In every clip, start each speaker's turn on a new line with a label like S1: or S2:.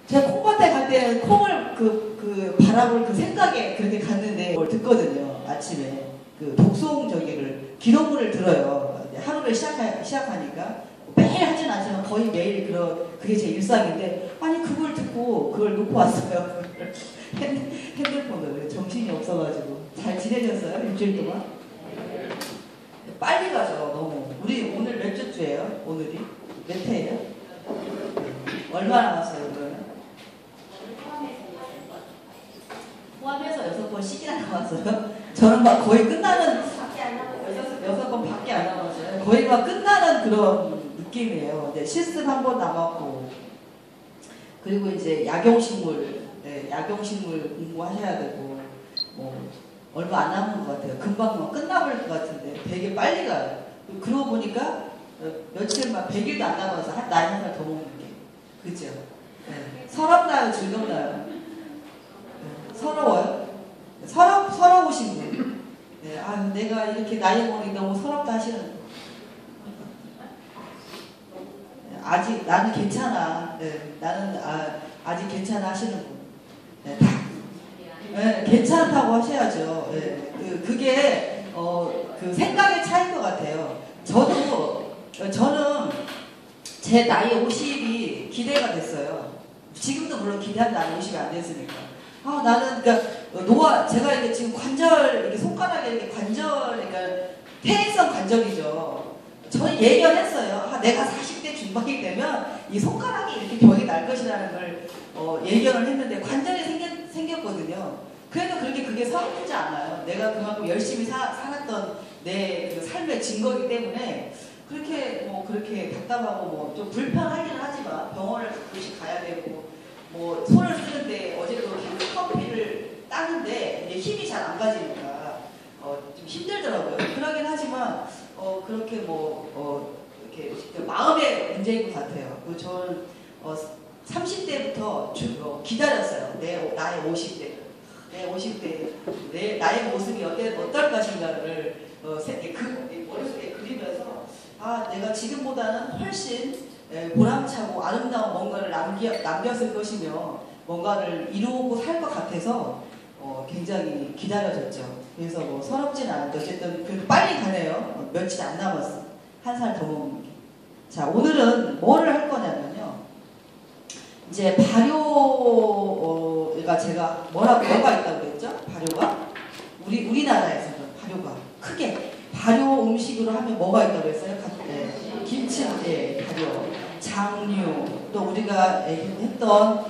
S1: 제가 콩밭에 갈 때는 콩을 바라볼 그 생각에 그렇게 갔는데 뭘 듣거든요. 아침에 그 독송 저기를 기도문을 들어요. 하루를 시작하니까 매일 하진 않지만 거의 매일 그게 제 일상인데 아니 그걸 듣고 그걸 놓고 왔어요. 핸드폰을 정신이 없어가지고. 잘 지내셨어요? 일주일 동안? 빨리 가죠. 너무. 우리 오늘 몇 주째예요? 오늘이? 몇 회예요? 얼마 남았어요 그러면? 포함해서 6번씩이나 남았어요? 저는 막 거의 끝나는 6번밖에 안 남았어요. 거의 막 끝나는 그런 느낌이에요. 이제 실습 한 번 남았고, 그리고 이제 약용식물, 약용식물 공부하셔야 되고, 뭐 얼마 안 남은 것 같아요. 금방 뭐 끝나버릴 것 같은데 되게 빨리 가요. 그러고 보니까 며칠만 100일도 안 남아서 나이 한 살 더 먹는 게, 그죠? 네. 서럽나요? 즐겁나요? 네. 서러워요? 서러우신 분. 네. 아, 내가 이렇게 나이 먹으니 너무 서럽다 하시는. 아직 나는 괜찮아. 네. 나는 아직 괜찮아 하시는 분. 네. 네. 괜찮다고 하셔야죠. 네. 그게 그 생각의 차이인 것 같아요. 저는 제 나이 50이 기대가 됐어요. 지금도 물론 기대하는데 나는 50이 안 됐으니까. 나는 그러니까 제가 이게 지금 관절 이렇게 손가락에 이렇게 관절 그러니까 퇴행성 관절이죠. 저는 예견했어요. 내가 40대 중반이 되면 이 손가락이 이렇게 병이 날 것이라는 걸 예견을 했는데 관절이 생겼거든요. 그래도 그게 서럽지 않아요. 내가 그만큼 열심히 살았던 내 그 삶의 증거이기 때문에 그렇게 답답하고 뭐 좀 불편하기는 하지만 병원을 가끔씩 가야 되고 뭐 손을 쓰는데 어제도 커피를 따는데 이제 힘이 잘 안 가지니까 좀 힘들더라고요. 그러긴 하지만 그렇게 이렇게 마음의 문제인 것 같아요. 그리고 저는 30대부터 기다렸어요. 나의 50대. 내 50대, 나의 모습이 어떨 것인가를 머릿속에 그리면서 내가 지금보다는 훨씬 보람차고 아름다운 뭔가를 남겼을 것이며 뭔가를 이루고 살 것 같아서 굉장히 기다려졌죠. 그래서 뭐 서럽진 않은데 어쨌든 그래도 빨리 가네요. 며칠 안 남았어. 한 살 더 먹는 게. 자, 오늘은 뭐를 할 거냐면요. 이제 발효가 제가 뭐가 있다고 그랬죠? 발효가 우리나라에서는 발효가 크게 발효 음식으로 하면 뭐가 있다고 했어요? 김치, 발효, 장류, 또 우리가 했던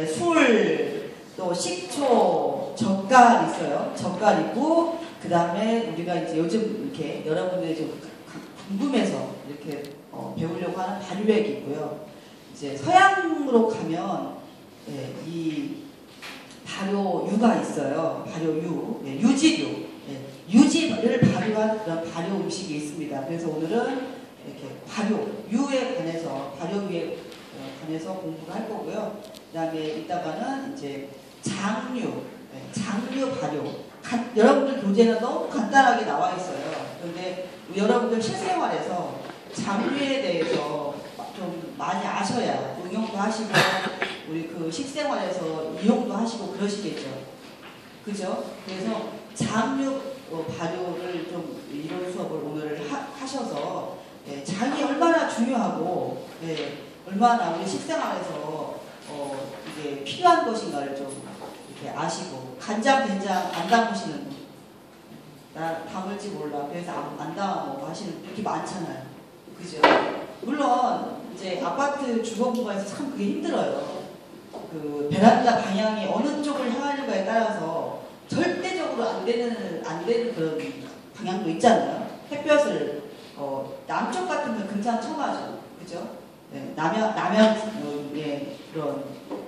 S1: 술, 또 식초, 젓갈 있어요. 젓갈 있고 그 다음에 우리가 이제 요즘 이렇게 여러분들이 좀 궁금해서 이렇게 배우려고 하는 발효액이 있고요. 이제 서양으로 가면 이 발효유가 있어요. 발효유, 유지류, 유지를 발효한 그런 발효 음식이 있습니다. 그래서 오늘은 이렇게 발효유에 관해서 관해서 공부를 할 거고요. 그다음에 이따가는 이제 장류 발효. 여러분들 교재는 너무 간단하게 나와 있어요. 그런데 여러분들 실생활에서 장류에 대해서 좀 많이 아셔야 응용도 하시고 우리 그 식생활에서 이용도 하시고 그러시겠죠. 그죠? 그래서 장류 발효를 좀 이런 수업을 오늘 하셔서 장이 얼마나 중요하고 얼마나 우리 식생활에서 이게 필요한 것인가를 좀 이렇게 아시고 간장, 된장 안 담으시는 분, 나 담을지 몰라. 그래서 안 담아먹고 하시는 분 이렇게 많잖아요. 그죠? 물론 이제 아파트 주거공간에서 참 그게 힘들어요. 그 베란다 방향이 어느 쪽을 향하는가에 따라서 절대적으로 안 되는 그런 방향도 있잖아요. 햇볕을 남쪽 같으면 금상첨화죠. 그죠? 남양 그런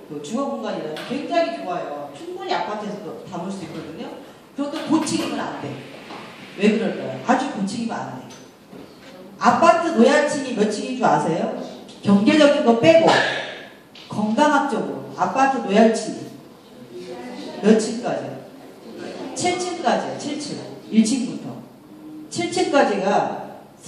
S1: 그 주거공간이라면 굉장히 좋아요. 충분히 아파트에서도 담을 수 있거든요. 그것도 고층이면 안 돼. 왜 그럴까요? 아주 고층이면 안 돼. 아파트 노야층이 몇 층인 줄 아세요? 경제적인 거 빼고 건강학적으로 아파트 노야층이 몇 층까지? 7층까지. 7층. 1층부터 7층까지가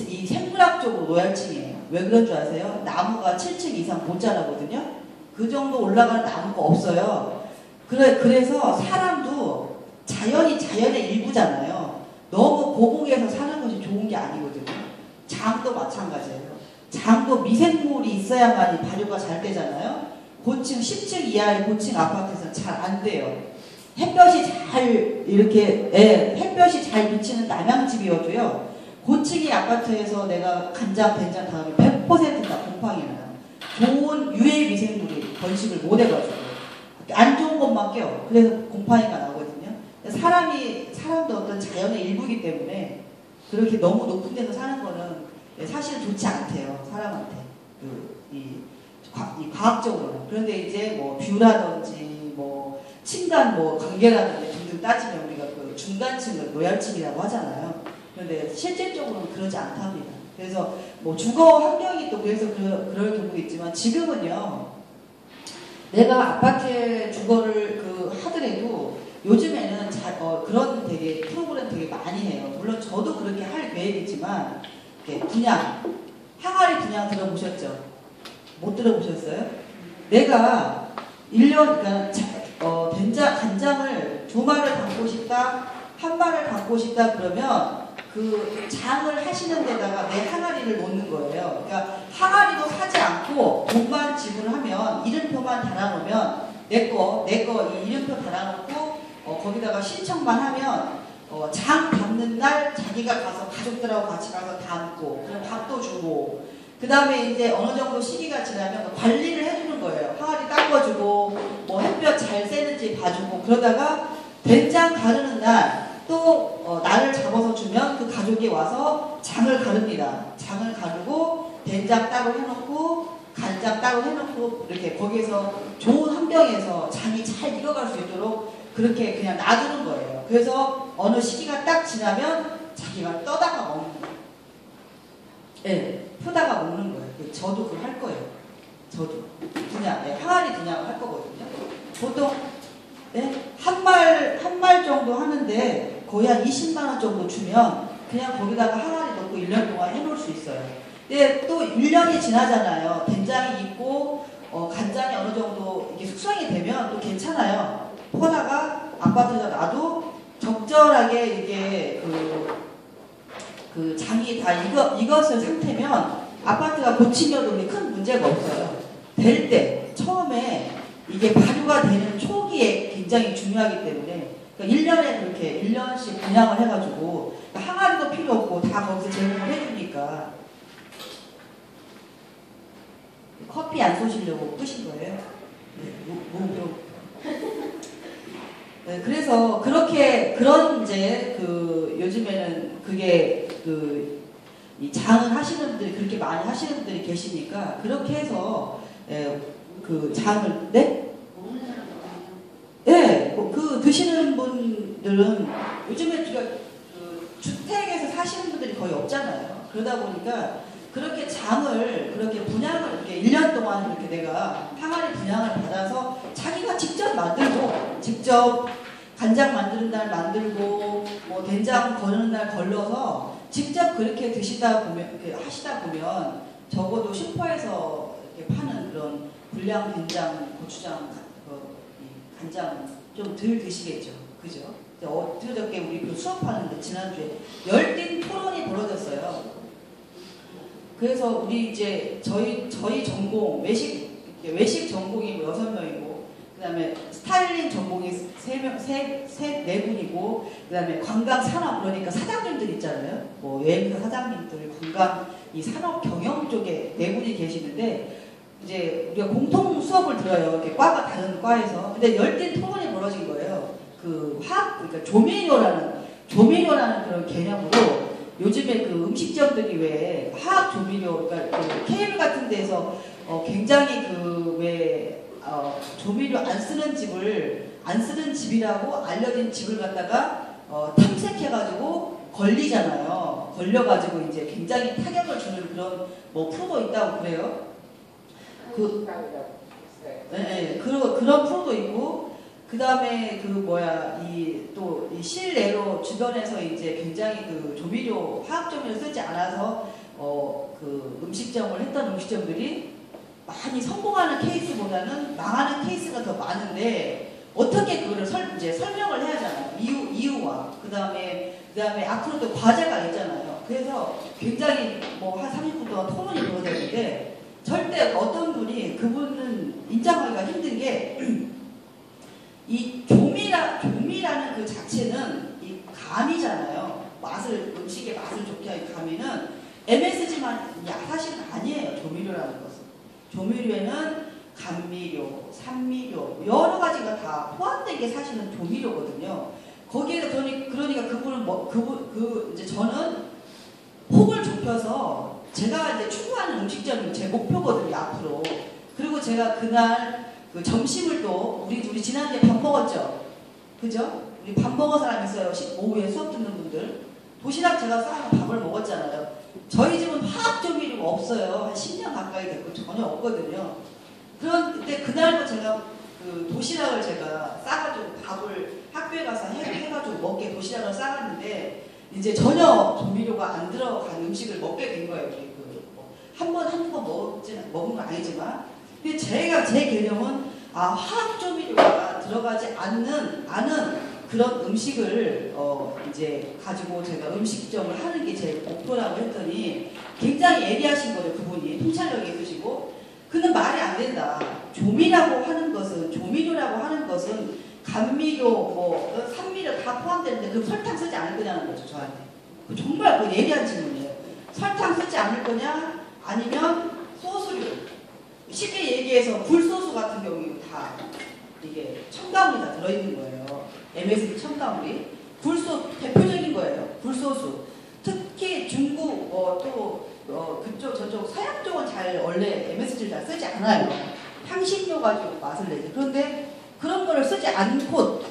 S1: 이 생물학적으로 노야층이에요. 왜 그런 줄 아세요? 나무가 7층 이상 못 자라거든요. 그 정도 올라가는 나무가 없어요. 그래서 사람도 자연의 일부잖아요. 너무 고국에서 사는 것이 좋은 게 아니거든요. 장도 마찬가지예요. 장도 미생물이 있어야만이 발효가 잘 되잖아요. 고층 10층 이하의 고층 아파트에서는 잘 안 돼요. 햇볕이 잘 비치는 남양집이어도요. 고층의 아파트에서 내가 간장, 된장 다음에 100%다 곰팡이 나요. 좋은 유해 미생물이 번식을 못 해가지고 안 좋은 것만 껴요. 그래서 곰팡이가 나거든요. 사람도 어떤 자연의 일부이기 때문에 그렇게 너무 높은 데서 사는 거는 사실 좋지 않대요. 사람한테 이 과학적으로는. 그런데 이제 뭐 뷰라든지 뭐 층간 뭐 관계라든지 등등 따지면 우리가 그 중간층을 노열층이라고 하잖아요. 그런데 실질적으로는 그러지 않답니다. 그래서 뭐 주거 환경이 또 그래서 그럴 경우도 있지만 지금은요. 내가 아파트에 주거를 하더라도 요즘에는 그런 되게 프로그램 되게 많이 해요. 물론 저도 그렇게 할 계획이지만 분양, 항아리 분양 들어보셨죠? 못 들어보셨어요? 내가 1년, 그러니까 간장을 2마를 담고 싶다, 1마를 담고 싶다 그러면 그 장을 하시는 데다가 내 항아리를 놓는 거예요. 그러니까 항아리도 사지 않고 돈만 지불하면 이름표만 달아놓으면 내 거 이 이름표 달아놓고 거기다가 신청만 하면 장 담는 날 자기가 가서 가족들하고 같이 가서 담고 그럼 밥도 주고 그 다음에 이제 어느 정도 시기가 지나면 관리를 해주는 거예요. 항아리 닦아주고 뭐 햇볕 잘 쐬는지 봐주고 그러다가 된장 가르는 날 또 날을 잡아서 주면 그 가족이 와서 장을 가릅니다. 장을 가르고 된장 따로 해놓고 간장 따로 해놓고 이렇게 거기에서 좋은 환경에서 장이 잘 익어갈 수 있도록 그렇게 그냥 놔두는 거예요. 그래서 어느 시기가 딱 지나면 자기가 떠다가 먹는 거예요. 네, 푸다가 먹는 거예요. 저도 그걸 할 거예요. 저도 그냥 항아리 분양을 할 거거든요. 보통 한 말 정도 하는데 거의 한 20만 원 정도 주면 그냥 거기다가 항아리 넣고 1년 동안 해놓을 수 있어요. 근데 또 1년이 지나잖아요. 된장이 있고 간장이 어느 정도 이게 숙성이 되면 또 괜찮아요. 퍼다가 아파트에다 놔도 적절하게 이게 그 장이 다 익었을 상태면 아파트가 고치려도 큰 문제가 없어요. 될 때 처음에 이게 발효가 되는 초기에 굉장히 중요하기 때문에 그러니까 1년에 그렇게 1년씩 분양을 해가지고 그러니까 항아리도 필요 없고 다 거기서 제공을 해주니까 커피 안 쏘시려고 끄신 거예요? 네, 그래서 그런 이제 요즘에는 그게 이 장을 하시는 분들이 그렇게 많이 하시는 분들이 계시니까 그렇게 해서 그 장을 드시는 분들은 요즘에 주택에서 사시는 분들이 거의 없잖아요. 그러다 보니까 그렇게 장을 그렇게 분양을 이렇게 1년 동안 이렇게 내가 항아리 분양을 받아서 자기가 직접 만들고 직접 간장 만드는 날 만들고 뭐 된장 거르는 날 걸러서 직접 그렇게 하시다 보면 적어도 슈퍼에서 이렇게 파는 그런 불량 된장, 고추장, 간장 좀 덜 드시겠죠, 그죠? 어저께 우리 수업하는데 지난주에 열띤 토론이 벌어졌어요. 그래서 우리 이제 저희 전공 외식 전공이 6명이고 그다음에 스타일링 전공이 4분이고 그다음에 관광 산업 그러니까 사장님들 있잖아요. 뭐 여행사 사장님들 관광 이 산업 경영 쪽에 4분이 계시는데 이제 우리가 공통 수업을 들어요. 이렇게 과가 다른 과에서. 근데 열띤 토론이 벌어진 거예요. 그러니까 조미료라는 그런 개념으로 요즘에 음식점들이 왜 화학 조미료, 그러니까 KM 같은 데서 굉장히 조미료 안 쓰는 집이라고 알려진 집을 갖다가 탐색해가지고 걸리잖아요. 걸려가지고 이제 굉장히 타격을 주는 그런 뭐 프로도 있다고 그래요. 그런 프로도 있고, 그 다음에 이 실내로 주변에서 이제 굉장히 조미료, 화학 조미료 쓰지 않아서 음식점을 했던 음식점들이 많이 성공하는 케이스보다는 망하는 케이스가 더 많은데 어떻게 그거를 이제 설명을 해야 하잖아요. 이유와 그 다음에 앞으로도 과제가 있잖아요. 그래서 굉장히 뭐 한 30분 동안 토론이 벌어졌는데 절대 어떤 분이 그분은 인정하기가 힘든 게 이 조미라는 그 자체는 이 감이잖아요. 음식의 맛을 좋게 하는 감이는 MSG만 사실은 아니에요. 조미료라는 것은. 조미료에는 감미료, 산미료 여러 가지가 다 포함된 게 사실은 조미료거든요. 거기에 그러니까 그분은 이제 저는 폭을 좁혀서 제가 이제 추구하는 음식점이 제 목표거든요. 앞으로. 그리고 제가 그날 그 점심을 또 우리 지난주에 밥 먹었죠. 그죠? 우리 밥 먹은 사람 있어요. 오후에 수업 듣는 분들. 도시락 제가 싸서 밥을 먹었잖아요. 저희 집은 화학 조미료가 없어요. 한 10년 가까이 됐고 전혀 없거든요. 그런데 그날도 제가 그 도시락을 제가 싸가지고 밥을 학교에 가서 해가지고 먹게 도시락을 싸갔는데 이제 전혀 조미료가 안 들어간 음식을 먹게 된 거예요. 한두 번 먹은 건 아니지만 근데 제 개념은 화학 조미료가 들어가지 않는 그런 음식을 이제 가지고 제가 음식점을 하는 게 제 목표라고 했더니 굉장히 예리하신 거예요. 그분이 통찰력이 있으시고 그는 말이 안 된다. 조미료라고 하는 것은 감미료, 산미료 다 포함되는데 그 설탕 쓰지 않을 거냐는 거죠. 저한테. 정말 그 예리한 질문이에요. 설탕 쓰지 않을 거냐 아니면 소스류. 쉽게 얘기해서 굴소스 같은 경우는 다 이게 첨가물이 다 들어있는 거예요. MSG 첨가물이. 대표적인 거예요. 굴소스. 특히 중국 그쪽 저쪽 서양 쪽은 잘 원래 MSG를 다 쓰지 않아요. 향신료 가지고 맛을 내지. 그런데 그런 거를 쓰지 않고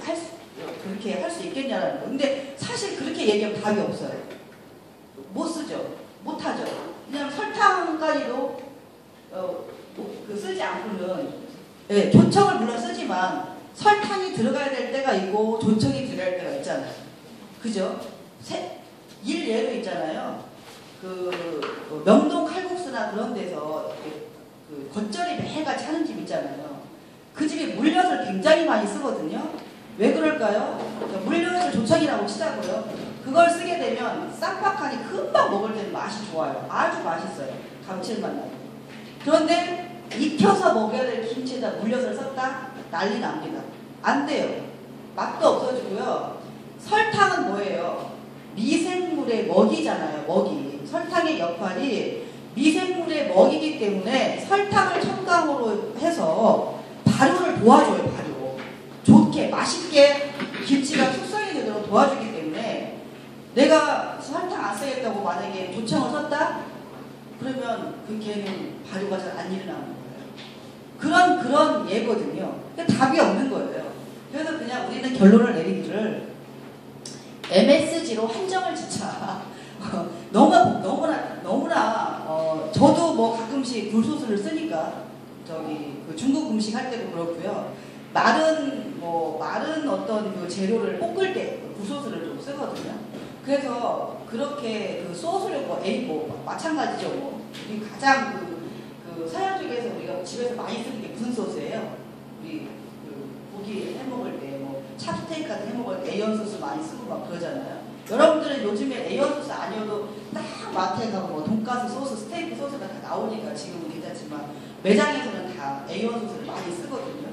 S1: 그렇게 할 수 있겠냐라는 거. 근데 사실 그렇게 얘기하면 답이 없어요. 못 쓰죠. 못 하죠. 그냥 설탕까지도 쓰지 않고는 조청을 물론 쓰지만 설탕이 들어가야 될 때가 있고 조청이 들어가야 될 때가 있잖아요. 그죠? 예로 있잖아요. 명동 칼국수나 그런 데서 겉절이 매일같이 하는 집 있잖아요. 그 집에 물엿을 굉장히 많이 쓰거든요. 왜 그럴까요? 물엿을 조청이라고 치자고요. 그걸 쓰게 되면 쌍박하니 금방 먹을 때는 맛이 좋아요. 아주 맛있어요. 감칠맛 나고. 그런데 익혀서 먹어야 될 김치에다 물엿을 썼다? 난리 납니다. 안 돼요. 맛도 없어지고요. 설탕은 뭐예요? 미생물의 먹이잖아요. 먹이. 설탕의 역할이 미생물의 먹이기 때문에 설탕을 첨가물로 해서 발효를 도와줘요. 발효. 좋게 맛있게 김치가 숙성이 되도록 도와주기 때문에 내가 설탕 안 쓰겠다고 만약에 조청을 썼다? 그러면 그 개는 발효가 잘 안 일어나는 거예요. 그런 예거든요. 답이 없는 거예요. 그래서 그냥 우리는 결론을 내리기를 MSG로 한정을 짓자. 너무나 저도 뭐 가끔씩 굴소스를 쓰니까 그 중국 음식 할 때도 그렇고요. 마른 어떤 그 재료를 볶을 때 굴소스를 좀 쓰거든요. 그래서 그렇게 그 소스를 마찬가지죠. 우리 가장 그 서양 쪽에서 우리가 집에서 많이 쓰는 게 무슨 소스예요? 우리 고기 해 먹을 때 찹스테이크 같은 해 먹을 때 에이언 소스 많이 쓰고 막 그러잖아요. 여러분들은 요즘에 에이언 소스 아니어도 딱 마트에 가면 돈가스 소스, 스테이크 소스가 다 나오니까 지금은 괜찮지만 매장에서는 다 에이언 소스를 많이 쓰거든요.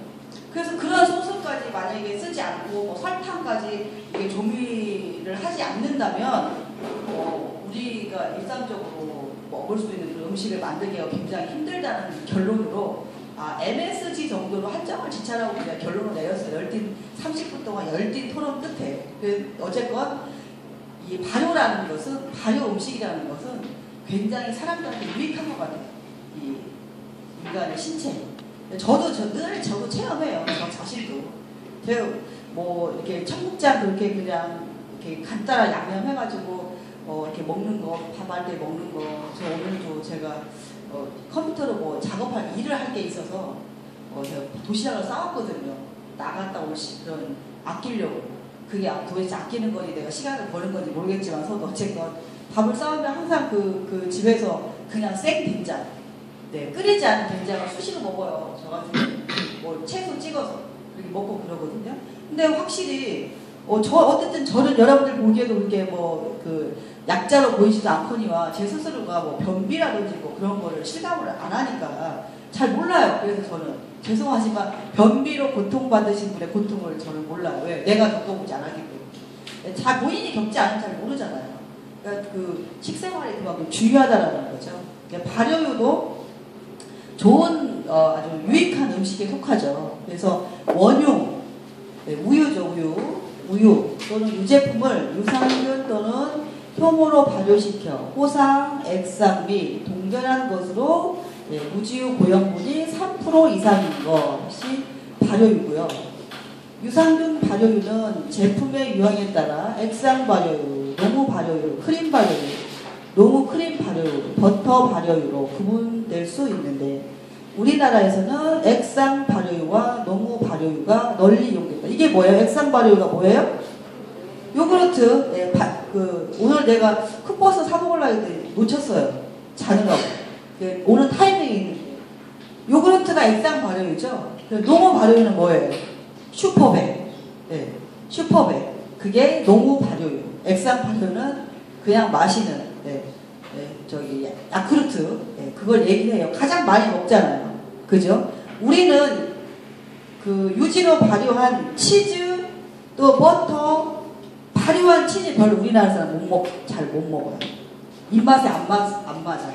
S1: 그래서 그런 소스까지 만약에 쓰지 않고 설탕까지 이게 조미를 하지 않는다면 우리가 일상적으로 먹을 수 있는 그런 음식을 만들기가 굉장히 힘들다는 결론으로 MSG 정도로 한정을 지차라고 그냥 결론을 내렸어요. 30분 동안 열띤 토론 끝에. 어쨌건 이 발효라는 것은, 발효 음식이라는 것은 굉장히 사람들한테 유익한 것 같아요. 이 인간의 신체. 저도 체험해요. 저 자신도. 제가 이렇게 청국장 그렇게 그냥 이렇게 간단한 양념해가지고 이렇게 먹는 거, 밥할 때 먹는 거. 저 오늘도 제가 컴퓨터로 작업할 일을 할 게 있어서 제가 도시락을 싸왔거든요. 나갔다 올 그런 아끼려고. 그게 도대체 아끼는 건지 내가 시간을 버는 건지 모르겠지만 어쨌건 밥을 싸우면 항상 그 집에서 그냥 생된장 네, 끓이지 않은 된장을 수시로 먹어요. 저 같은 뭐 채소 찍어서 그렇게 먹고 그러거든요. 근데 확실히 어쨌든 저는 여러분들 보기에도 그렇게 뭐 그 약자로 보이지도 않거니와 제 스스로가 뭐 변비라든지 뭐 그런 거를 실감을 안 하니까 잘 몰라요. 그래서 저는 죄송하지만 변비로 고통받으신 분의 고통을 저는 몰라요. 왜? 내가 겪어보지 않았기 때문에. 잘 본인이 겪지 않으면 잘 모르잖아요. 그러니까 그 식생활이 그만큼 중요하다라는 거죠. 그러니까 발효유도 좋은 아주 유익한 음식에 속하죠. 그래서 원유, 네, 우유죠, 우유 또는 유제품을 유산균 또는 효모로 발효시켜 호상, 액상 및 동결한 것으로 네, 무지유 고형분이 3% 이상인 것이 발효유고요. 유산균 발효유는 제품의 유형에 따라 액상 발효유, 농무 발효유, 크림 발효유, 농무 크림 발효유, 버터 발효유로 구분될 수 있는데 우리나라에서는 액상 발효유와 농무 발효유가 널리 이용된다. 이게 뭐예요? 액상 발효유가 뭐예요? 요구르트. 네, 오늘 내가 컵버스 사 먹으려고 했는데 놓쳤어요. 자느라고. 네, 오는 타이밍이 있는데. 요구르트가 액상 발효유죠. 농무 발효유는 뭐예요? 슈퍼백. 네, 슈퍼백. 그게 농무 발효유. 액상 발효유는 그냥 마시는. 네. 네, 저기 야쿠르트. 네, 그걸 얘기해요. 가장 많이 먹잖아요. 그죠? 우리는 그 유지로 발효한 치즈 또 버터 발효한 치즈 별로 우리나라 사람 잘 못 먹어요. 입맛에 안 맞아요.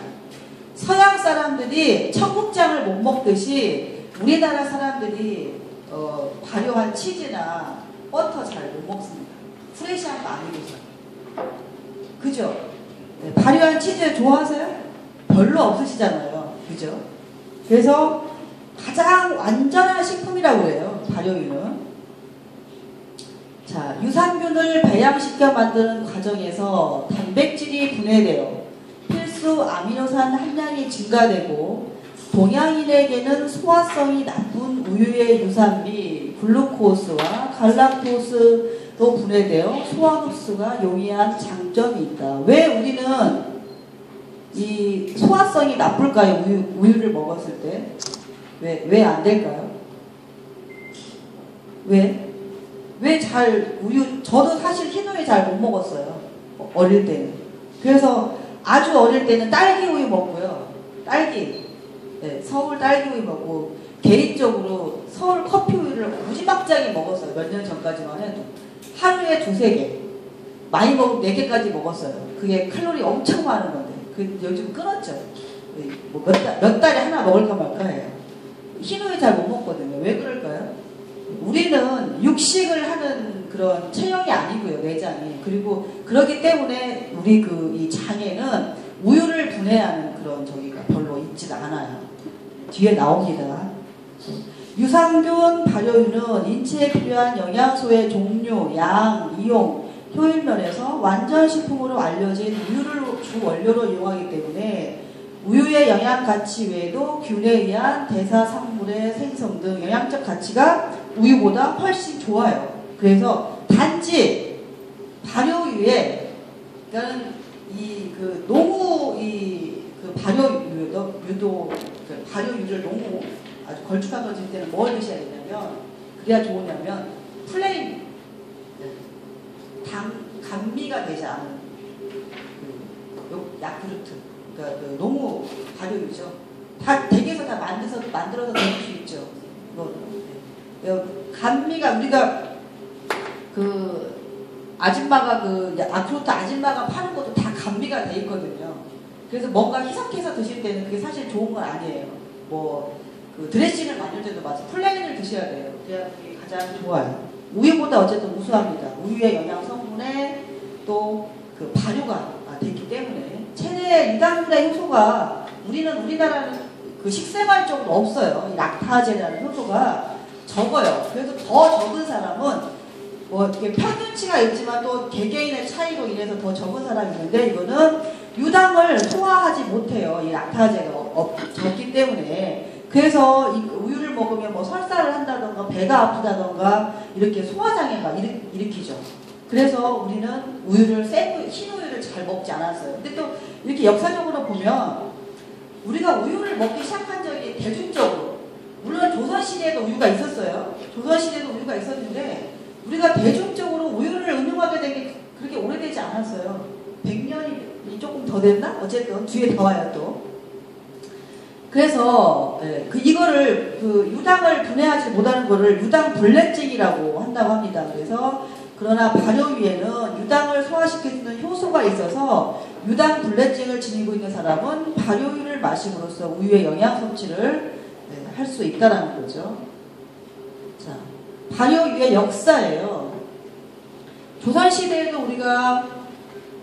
S1: 서양 사람들이 청국장을 못 먹듯이 우리나라 사람들이 발효한 치즈나 버터 잘 못 먹습니다. 프레시한 거 아니고서. 그죠? 네, 발효한 치즈 좋아하세요? 별로 없으시잖아요. 그죠? 그래서 가장 완전한 식품이라고 해요. 발효유는. 자, 유산균을 배양시켜 만드는 과정에서 단백질이 분해되어 필수 아미노산 함량이 증가되고 동양인에게는 소화성이 나쁜 우유의 유산 및 글루코스와 갈락토스도 분해되어 소화 흡수가 용이한 장점이 있다. 왜 우리는 이 소화성이 나쁠까요? 우유를 먹었을 때. 왜 안 될까요? 왜 잘 저도 사실 흰우유 잘 못 먹었어요. 어릴 때는. 그래서 아주 어릴 때는 딸기 우유 먹고요. 네, 서울 딸기 우유 먹고 개인적으로 서울 커피 우유를 무지막지하게 먹었어요. 몇 년 전까지만 해도. 하루에 2-3개. 많이 먹으면 4개까지 먹었어요. 그게 칼로리 엄청 많은 건데. 요즘 끊었죠. 뭐 몇 달에 하나 먹을까 말까 해요. 흰우유 잘 못 먹거든요. 왜 그럴까요? 우리는 육식을 하는 그런 체형이 아니고요, 내장이. 그리고 그렇기 때문에 우리 이 장에는 우유를 분해하는 그런 저기가 별로 있지가 않아요. 뒤에 나옵니다. 유산균 발효유는 인체에 필요한 영양소의 종류, 양, 이용, 효율 면에서 완전 식품으로 알려진 우유를 주 원료로 이용하기 때문에 우유의 영양 가치 외에도 균에 의한 대사산물의 생성 등 영양적 가치가 우유보다 훨씬 좋아요. 그래서 단지 발효유에 그러니까 농무 발효유도 발효유를 너무 아주 걸쭉한 거 줄 때는 뭘 드셔야 되냐면 그래야 좋으냐면 플레인 감미가 되지 않은 야쿠르트 그러니까 농무 발효유죠. 다 댁에서 다 만들어서 드실 수 있죠. 감미가 우리가 아줌마가 야쿠르트 아줌마가 파는 것도 다 감미가 돼 있거든요. 그래서 뭔가 희석해서 드실 때는 그게 사실 좋은 건 아니에요. 드레싱을 만들 때도 마치 플레인을 드셔야 돼요. 그래야 그게 가장 좋아요. 우유보다 어쨌든 우수합니다. 우유의 영양 성분에 또 발효가 됐기 때문에 체내 유당분의 효소가 우리나라는 식생활적으로 없어요. 이 락타제라는 효소가 적어요. 그래서 더 적은 사람은 이게 평균치가 있지만 또 개개인의 차이로 인해서 더 적은 사람이 있는데 이거는 유당을 소화하지 못해요. 이 락타제가 적기 때문에. 그래서 이 우유를 먹으면 설사를 한다던가 배가 아프다던가 이렇게 소화장애가 일으키죠. 그래서 우리는 흰우유를 잘 먹지 않았어요. 근데 또 이렇게 역사적으로 보면 우리가 우유를 먹기 시작한 적이 대중적으로, 물론 조선시대에도 우유가 있었어요. 조선시대에도 우유가 있었는데 우리가 대중적으로 우유를 음용하게 된 게 그렇게 오래되지 않았어요. 100년이 조금 더 됐나? 어쨌든 뒤에 더 와요 또. 그래서 이거를 유당을 분해하지 못하는 거를 유당 불내증이라고 한다고 합니다. 그래서 그러나 발효 위에는 유당을 소화시켜주는 효소가 있어서 유당 불내증을 지니고 있는 사람은 발효유를 마심으로써 우유의 영양 섭취를 할 수 있다는 거죠. 자, 발효유의 역사예요. 조선시대에도 우리가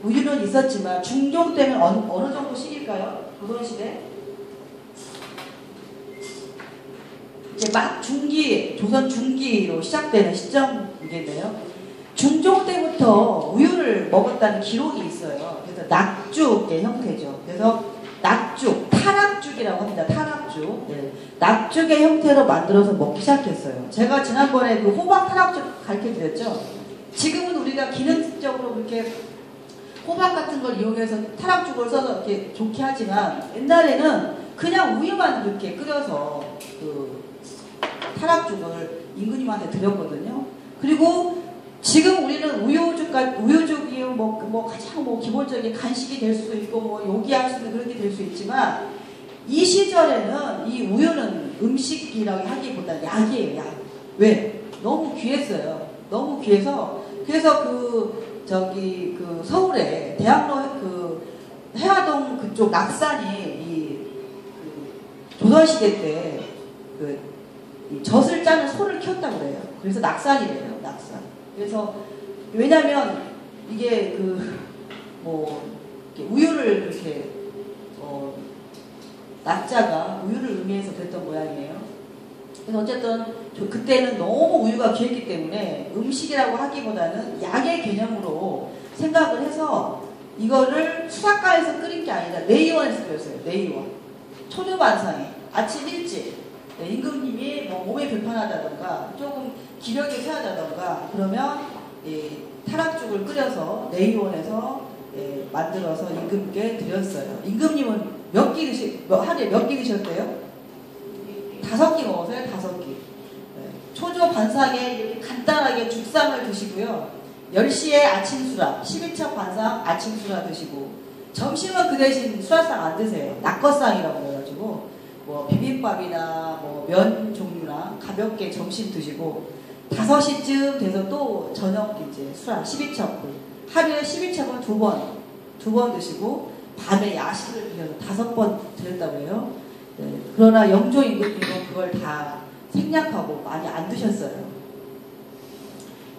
S1: 우유는 있었지만 중종 때는 어느 정도 시기일까요? 조선시대? 이제 막 조선 중기로 시작되는 시점이겠네요. 중종 때부터 우유를 먹었다는 기록이 있어요. 그래서 낙죽의 형태죠. 그래서 낙죽, 타락죽이라고 합니다. 타락죽. 네. 낙죽의 형태로 만들어서 먹기 시작했어요. 제가 지난번에 그 호박 타락죽 가르쳐드렸죠. 지금은 우리가 기능적으로 그렇게 호박 같은 걸 이용해서 타락죽을 써서 이렇게 좋게 하지만 옛날에는 그냥 우유만 이렇게 끓여서 그 타락죽을 임금님한테 드렸거든요. 그리고 지금 우리는 우유죽이 가장 기본적인 간식이 될 수도 있고 요기할 수 있는 그런 게 될 수 있지만 이 시절에는 이 우유는 음식이라고 하기보다 약이에요. 약. 왜? 너무 귀했어요. 너무 귀해서 그래서 서울에 대학로 해화동 그쪽 낙산이 조선시대 때 이 젖을 짜는 소를 키웠다고 그래요. 그래서 낙산이래요. 낙산. 그래서 왜냐면 이게 우유를 그렇게 낙자가 우유를 의미해서 됐던 모양이에요. 그래서 어쨌든 그때는 너무 우유가 귀했기 때문에 음식이라고 하기보다는 약의 개념으로 생각을 해서 이거를 수사과에서 끓인 게 아니라 내의원에서 끓였어요. 내의원. 초조반상에 아침 일찍 임금님이 몸에 불편하다던가 조금 기력이 세하다던가 그러면 타락죽을 끓여서 내의원에서 만들어서 임금께 드렸어요. 임금님은 하루에 몇 끼 드셨대요? 5끼 먹었어요. 5끼. 초조 반상에 이렇게 간단하게 죽상을 드시고요. 10시에 아침 수라, 12첩 반상 아침 수라 드시고 점심은 그 대신 수라상 안 드세요. 낙거상이라고 해가지고 비빔밥이나 면 종류나 가볍게 점심 드시고 5시쯤 돼서 또 저녁 이제 수라 12첩 하루에 12첩은 두 번 드시고 밤에 야식을 드셔서 5번 드렸다고 해요. 네, 그러나 영조 임금님은 그걸 다 생략하고 많이 안 드셨어요.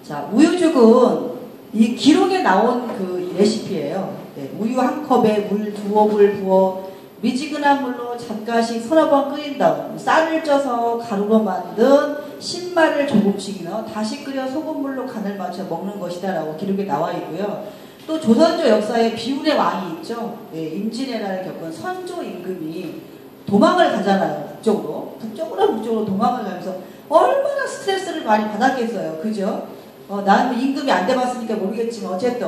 S1: 자, 우유죽은 이 기록에 나온 이 레시피예요. 네, 우유 한 컵에 물 2컵을 부어 미지근한 물로 잠깐씩 서너 번 끓인 다음 쌀을 쪄서 가루로 만든 신말을 조금씩 넣어 다시 끓여 소금물로 간을 맞춰 먹는 것이다 라고 기록에 나와 있고요. 또 조선조 역사에 비운의 왕이 있죠. 네, 임진왜란을 겪은 선조 임금이 도망을 가잖아요. 북쪽으로 도망을 가면서 얼마나 스트레스를 많이 받았겠어요. 그죠? 나는 임금이 안 돼봤으니까 모르겠지만 어쨌든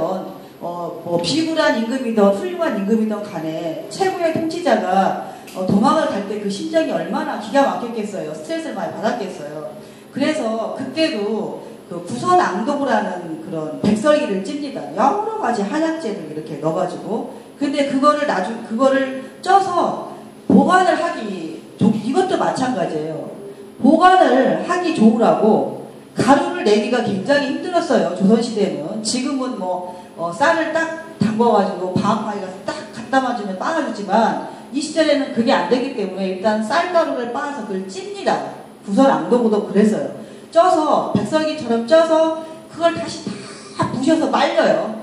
S1: 비굴한 임금이든 훌륭한 임금이든 간에 최고의 통치자가 도망을 갈 때 그 심정이 얼마나 기가 막혔겠어요. 스트레스를 많이 받았겠어요. 그래서 그때도 부선앙독이라는 그런 백설기를 찝니다. 여러 가지 한약재를 이렇게 넣어가지고 근데 그거를 쪄서 보관을 이것도 마찬가지예요. 보관을 하기 좋으라고 가루를 내기가 굉장히 힘들었어요. 조선시대는. 지금은 쌀을 딱 담궈가지고 방앗간에 가서 딱 갖다 맞으면 빻아주지만 이 시절에는 그게 안 되기 때문에 일단 쌀가루를 빻아서 그걸 찝니다. 부선앙독도 그랬어요. 쪄서 백설기처럼 쪄서 그걸 다시 다 부셔서 말려.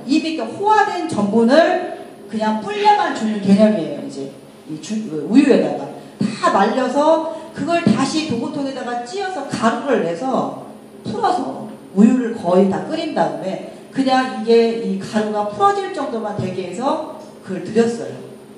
S1: 입이 호화된 전분을 그냥 불려만 주는 개념이에요. 이제 우유에다가 다 말려서 그걸 다시 도구통에다가 찧어서 가루를 내서 풀어서 우유를 거의 다 끓인 다음에 그냥 이 가루가 풀어질 정도만 되게 해서 그걸 드렸어요.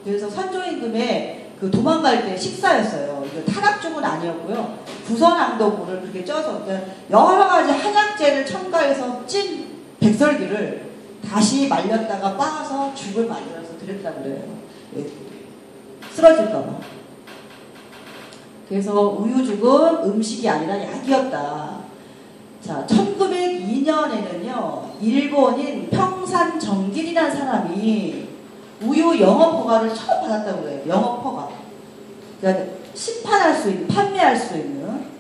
S1: 그래서 선조임금의 도망갈 때 식사였어요. 타락죽은 아니었고요. 부선앙독물을 그렇게 쪄서 여러 가지 한약재를 첨가해서 찐 백설기를 다시 말렸다가 빻아서 죽을 만들어서 드렸다고 그래요. 쓰러질까봐. 그래서 우유죽은 음식이 아니라 약이었다. 자, 1902년에는요, 일본인 평산정길이라는 사람이 우유 영업 허가를 처음 받았다고 그래요. 영업 허가. 그러니까 심판할 수 있는, 판매할 수 있는.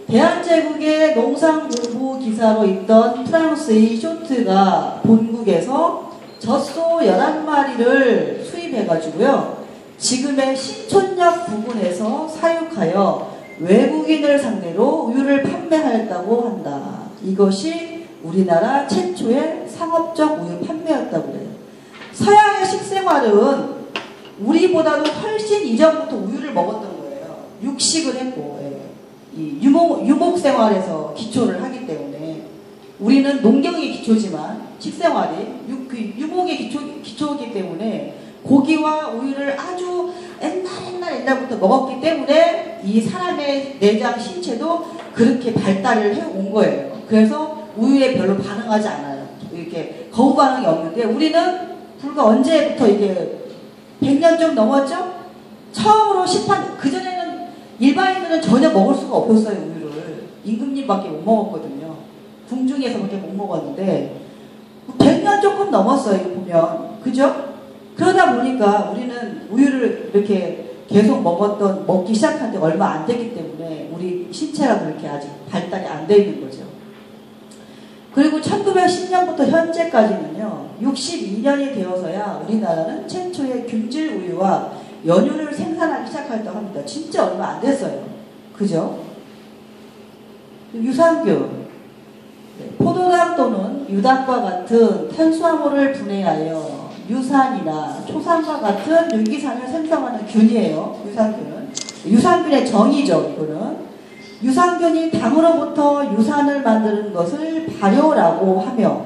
S1: 대한제국의 농산물부 기사로 있던 프랑스의 쇼트가 본국에서 젖소 11마리를 수입해가지고요, 지금의 신촌역 부근에서 사육하여 외국인을 상대로 우유를 판매하였다고 한다. 이것이 우리나라 최초의 상업적 우유 판매였다고 그래요. 서양의 식생활은 우리보다도 훨씬 이전부터 우유를 먹었던 거예요. 육식을 했고, 이 유목생활에서 기초를 하기 때문에 우리는 농경이 기초지만 식생활이 유목의 기초이기 때문에 고기와 우유를 아주 옛날부터 먹었기 때문에 이 사람의 내장 신체도 그렇게 발달을 해온 거예요. 그래서 우유에 별로 반응하지 않아요. 이렇게 거부 반응이 없는데 우리는 불과 언제부터 이게 100년 좀 넘었죠? 처음으로 그전에는 일반인들은 전혀 먹을 수가 없었어요. 우유를. 임금님밖에 못 먹었거든요. 궁중에서밖에 못 먹었는데 100년 조금 넘었어요. 보면. 그죠? 그러다 보니까 우리는 우유를 이렇게 계속 먹기 시작한 지 얼마 안 됐기 때문에 우리 신체가 그렇게 아직 발달이 안 돼 있는 거죠. 그리고 1910년부터 현재까지는요, 62년이 되어서야 우리나라는 최초의 균질 우유와 연유를 생산하기 시작했다고 합니다. 진짜 얼마 안 됐어요. 그죠? 유산균. 포도당 또는 유당과 같은 탄수화물을 분해하여 유산이나 초산과 같은 유기산을 생성하는 균이에요. 유산균은. 유산균의 정의죠. 이거는. 유산균이 당으로부터 유산을 만드는 것을 발효라고 하며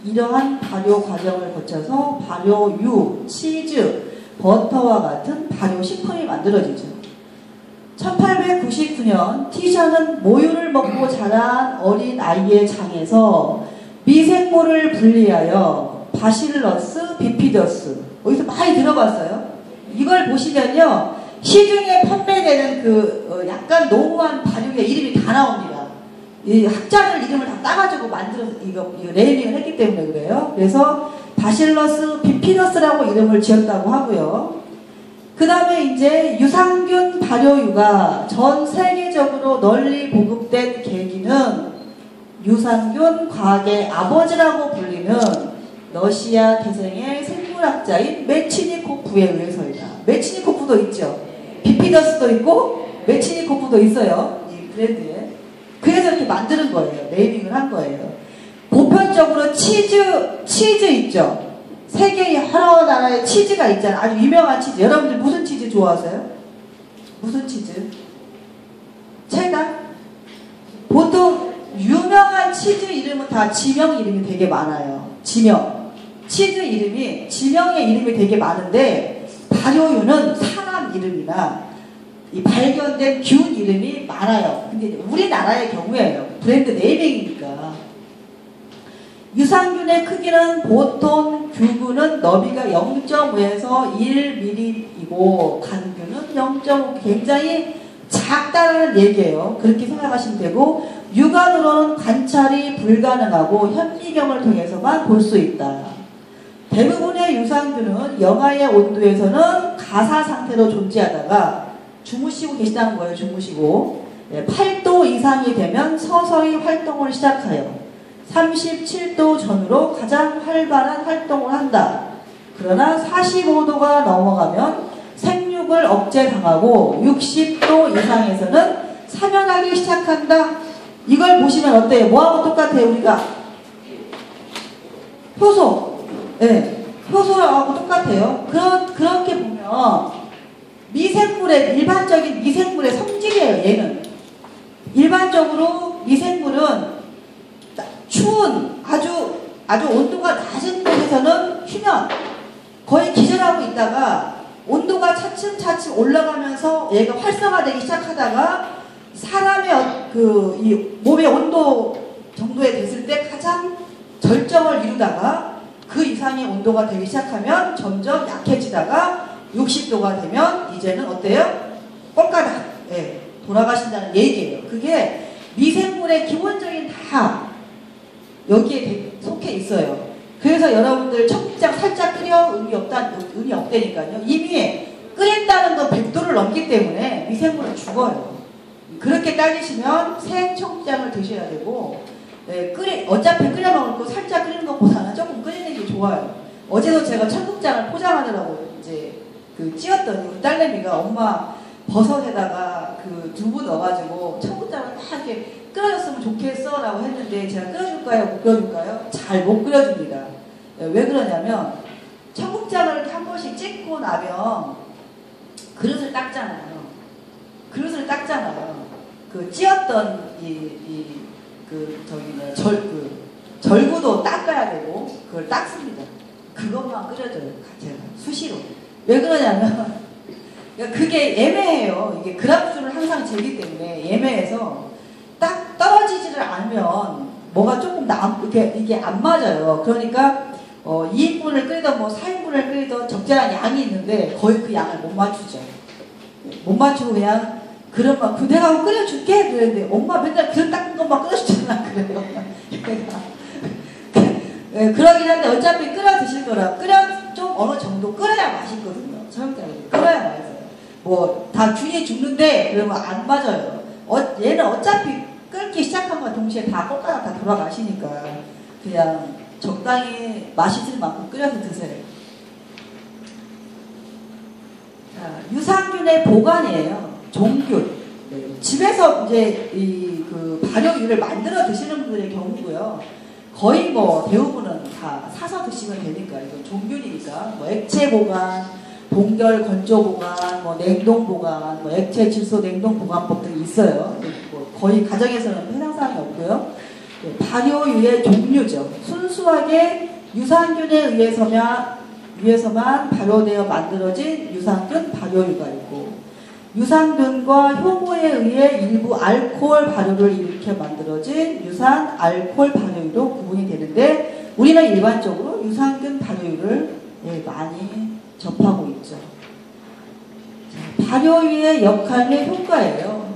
S1: 이러한 발효 과정을 거쳐서 발효유, 치즈, 버터와 같은 발효식품이 만들어지죠. 1899년 티샤는 모유를 먹고 자란 어린 아이의 장에서 미생물을 분리하여 바실러스 비피더스, 어디서 많이 들어봤어요? 이걸 보시면요, 시중에 판매되는 약간 노후한 발효의 이름이 다 나옵니다. 이 학자들 이름을 다 따가지고 만들어서 이거 네이밍을 했기 때문에 그래요. 그래서 바실러스 비피더스라고 이름을 지었다고 하고요. 그 다음에 이제 유산균 발효유가 전 세계적으로 널리 보급된 계기는 유산균 과학의 아버지라고 불리는 러시아 태생의 생물학자인 메치니코프에 의해서이다. 메치니코프도 있죠. 비피더스도 있고 메치니코프도 있어요. 이 브랜드에. 그래서 이렇게 만드는 거예요. 네이밍을 한 거예요. 보편적으로 치즈 있죠. 세계 여러 나라의 치즈가 있잖아요. 아주 유명한 치즈. 여러분들 무슨 치즈 좋아하세요? 무슨 치즈? 체다? 보통 유명한 치즈 이름은 다 지명 이름이 되게 많아요. 지명. 치즈 이름이 지명의 이름이 되게 많은데 발효유는 사람 이름이나 이 발견된 균 이름이 많아요. 근데 우리나라의 경우에요. 브랜드 네이밍이니까. 유산균의 크기는 보통 규균은 너비가 0.5에서 1mm이고 간균은 0.5, 굉장히 작다는 얘기예요. 그렇게 생각하시면 되고, 육안으로는 관찰이 불가능하고 현미경을 통해서만 볼 수 있다. 대부분의 유산균은 영하의 온도에서는 가사 상태로 존재하다가 주무시고 계시다는 거예요. 주무시고 8도 이상이 되면 서서히 활동을 시작하여 37도 전후로 가장 활발한 활동을 한다. 그러나 45도가 넘어가면 생육을 억제당하고 60도 이상에서는 사면하기 시작한다. 이걸 보시면 어때요? 뭐하고 똑같아요? 우리가 효소. 네, 효소하고 똑같아요. 그렇게 보면 일반적인 미생물의 성질이에요. 얘는 일반적으로 미생물은 추운 아주 온도가 낮은 곳에서는 휴면 거의 기절하고 있다가 온도가 차츰차츰 올라가면서 얘가 활성화되기 시작하다가 사람의 이 몸의 온도 정도에 됐을 때 가장 절정을 이루다가 그 이상의 온도가 되기 시작하면 점점 약해지다가 60도가 되면 이제는 어때요? 꼴까닥 예, 돌아가신다는 얘기예요. 그게 미생물의 기본적인 다 여기에 속해 있어요. 그래서 여러분들 청국장 살짝 끓여 의미 없다니까요. 이미 끓인다는 건 100도를 넘기 때문에 미생물은 죽어요. 그렇게 따지시면 생 청국장을 드셔야 되고 어차피 끓여 먹을 거 살짝 끓이는 것보다는 조금 끓이는 게 좋아요. 어제도 제가 청국장을 포장하느라고 이제 찌었더니 우리 딸내미가 엄마 버섯에다가 두부 넣어가지고 청국장을 딱 이렇게 끓여줬으면 좋겠어 라고 했는데 제가 끓여줄까요? 못 끓여줄까요? 잘 못 끓여줍니다. 왜 그러냐면 청국장을 한 번씩 찍고 나면 그릇을 닦잖아요. 찌었던 절구도 닦아야 되고 그걸 닦습니다. 그것만 끓여줘요. 제가 수시로. 왜 그러냐면 그게 애매해요. 이게 그람수를 항상 재기 때문에 애매해서 딱 떨어지지를 않으면 뭐가 조금 이게 안 맞아요. 그러니까 2인분을 끓이던 4인분을 끓이던 적절한 양이 있는데 거의 그 양을 못 맞추죠. 못 맞추고 그냥 그릇만 내가 끓여줄게 그랬는데 엄마 맨날 그릇 닦은 것만 끓여주잖아 그래요. 그러긴 한데 어차피 끓여 드실 거라 좀 어느 정도 끓여야 맛있거든요. 청국장이 끓여야 맛있어요. 다 균이 죽는데 그러면 안 맞아요. 얘는 어차피 끓기 시작하면 동시에 다 꼴까닥 다 돌아가시니까 그냥 적당히 맛있을 만큼 끓여서 드세요. 자, 유산균의 보관이에요. 종균. 집에서 이제 발효유를 만들어 드시는 분들의 경우고요. 거의 대부분은 다 사서 드시면 되니까 이건 종균이니까 액체 보관, 동결 건조 보관, 냉동 보관, 액체 질소 냉동 보관법 등이 있어요. 거의 가정에서는 해당 사항이 없고요. 발효유의 종류죠. 순수하게 유산균에 의해서만 발효되어 만들어진 유산균 발효유가 있고 유산균과 효모에 의해 일부 알코올 발효를 일으켜 만들어진 유산 알코올 발효유로 구분이 되는데 우리는 일반적으로 유산균 발효유를 많이 접하고 있죠. 자, 발효유의 역할 및 효과예요.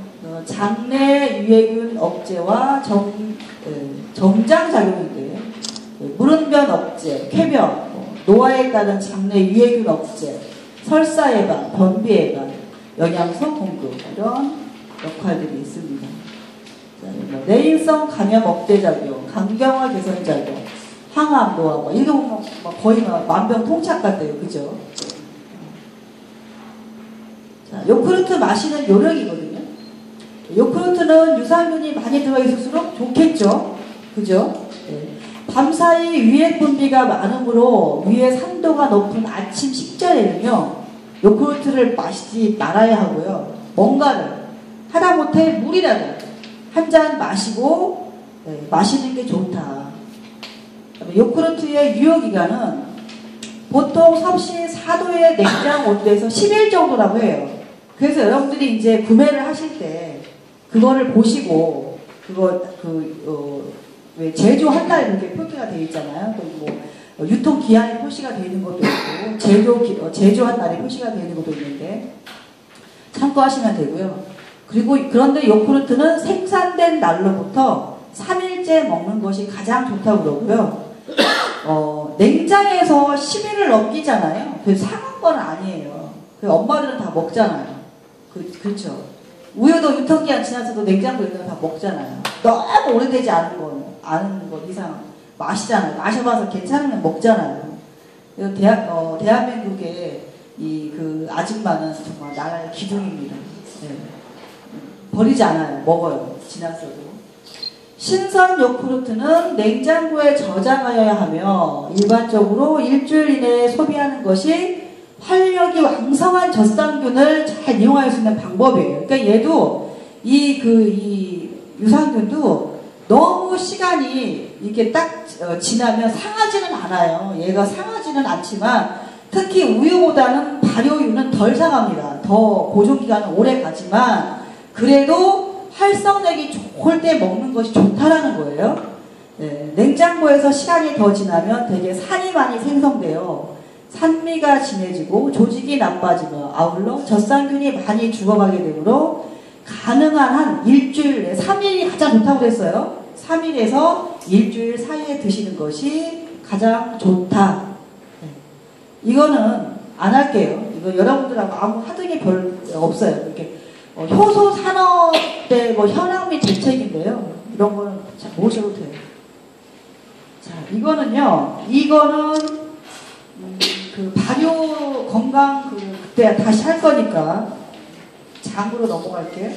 S1: 장내 유해균 억제와 정장작용인데요. 물은변 억제, 쾌변, 노화에 따른 장내 유해균 억제, 설사 예방, 변비 예방, 영양소 공급 이런 역할들이 있습니다. 자, 내인성 감염 억제 작용, 간경화 개선 작용, 항암, 노화 이게 보면 거의 만병통치약 같아요, 그죠? 자, 요크루트 마시는 요령이거든요. 요크루트는 유산균이 많이 들어있을수록 좋겠죠, 그죠? 네. 밤사이 위액 분비가 많으므로 위의 산도가 높은 아침 식전에는요. 요크루트를 마시지 말아야 하고요. 뭔가를 하다못해 물이라도 한 잔 마시고 마시는 게 좋다. 요크루트의 유효기간은 보통 섭씨 4도의 냉장 온도에서 10일 정도라고 해요. 그래서 여러분들이 이제 구매를 하실 때 그거를 보시고 왜 제조한 날 이렇게 표기가 되어 있잖아요. 유통 기한이 표시가 되어 있는 것도 있고 제조한 날이 표시가 되어 있는 것도 있는데 참고하시면 되고요. 그런데 요크루트는 생산된 날로부터 3일째 먹는 것이 가장 좋다고 그러고요. 냉장에서 10일을 넘기잖아요. 그래서 상한 건 아니에요. 엄마들은 다 먹잖아요. 그렇죠. 우유도 유통기한 지나서도 냉장고에 있는 거 다 먹잖아요. 너무 오래되지 않은 거 이상 마시잖아요. 마셔봐서 괜찮으면 먹잖아요. 대한민국의 아줌마는 정말 나라의 기둥입니다. 네. 버리지 않아요. 먹어요. 지났어도. 신선 요크루트는 냉장고에 저장하여야 하며 일반적으로 일주일 이내에 소비하는 것이 활력이 왕성한 젖산균을 잘 이용할 수 있는 방법이에요. 그러니까 얘도 이 유산균도 너무 시간이 이렇게 딱 지나면 상하지는 않아요. 얘가 상하지는 않지만 특히 우유보다는 발효유는 덜 상합니다. 더 보존기간은 오래 가지만 그래도 활성내기 좋을 때 먹는 것이 좋다라는 거예요. 네, 냉장고에서 시간이 더 지나면 되게 산이 많이 생성돼요.
S2: 산미가 진해지고 조직이 나빠지며 아울러 젖산균이 많이 죽어가게 되므로 가능한 한 일주일, 3일이 가장 좋다고 그랬어요. 3일에서 일주일 사이에 드시는 것이 가장 좋다. 이거는 안 할게요. 이거 여러분들하고 아무 하등이 별 없어요. 이렇게 효소 산업의 뭐 현황 및 대책인데요. 이런 거는 잘 모셔도 돼요. 자, 이거는요. 이거는 그 발효 건강 그때 다시 할 거니까 장으로 넘어갈게요.